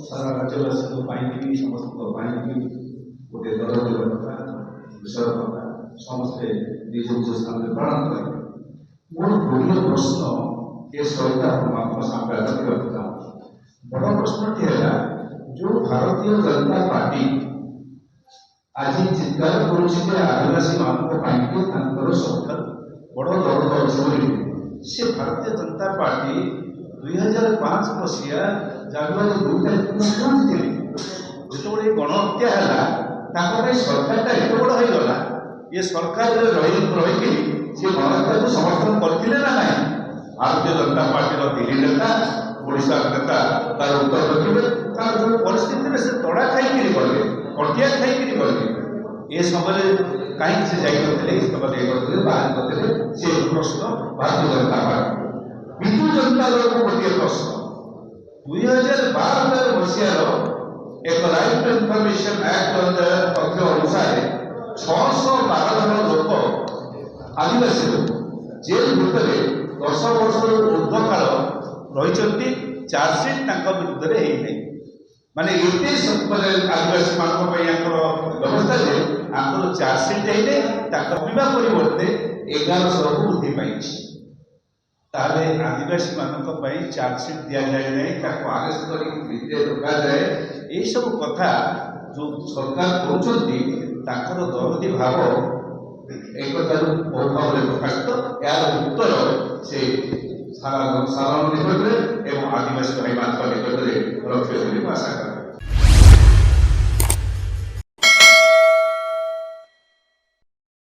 सारा राज्यवासी समस्त गोटे दल देवा विषय कथा समस्ते निज निज स्थान में पालन करेंगे। मोर गोटे प्रश्न ये सहित आपको सामने रखा चाहूँ। बड़ प्रश्नटी है जो भारतीय जनता पार्टी आज चित्कार कर आदिवासी मानक सरकार बड़ दरद अच्छे से भारतीय जनता पार्टी 2005 मसीहा जानुआरी 2 तारिख जो गणहत्या है सरकार एत बड़ होगा ये सरकार रही सी गणहत्या को समर्थन करते ना ना भारतीय जनता पार्टी दिल्ली नेता ओडिशा नेता तार उत्तर रखिए तार जो परिस्थिति में से तड़ा खाई गले कटिया खाई गले ये समय कहीं से जाते इस्तफा दे बाहर करते से प्रश्न भारतीय जनता पार्टी विजु जनता दल को गोटे प्रश्न 2012 मसीहार एक राइट टू इनफॉरमेशन एक्ट तथ्य अनुसार 612 जन लोक आदिवासी लोक जेल भितर 10 वर्ष ऊर्ध काल रही चार्जसीट विरुद्ध है माने आदिवासी मान व्यवस्था से आंकर चार्जसीट होगा परिवर्ते 1100 को वृद्धि पाई ताले आदिवासी मानक चार्जसीट दि जाए ना आरेस्ट कर रखा जाए ये सब कथा जो सरकार कर दरदी भाव एक बहुत भाव प्रकाशित यार उत्तर से सारा निकट में आदिवासी भाई मान निकट में रखे आशा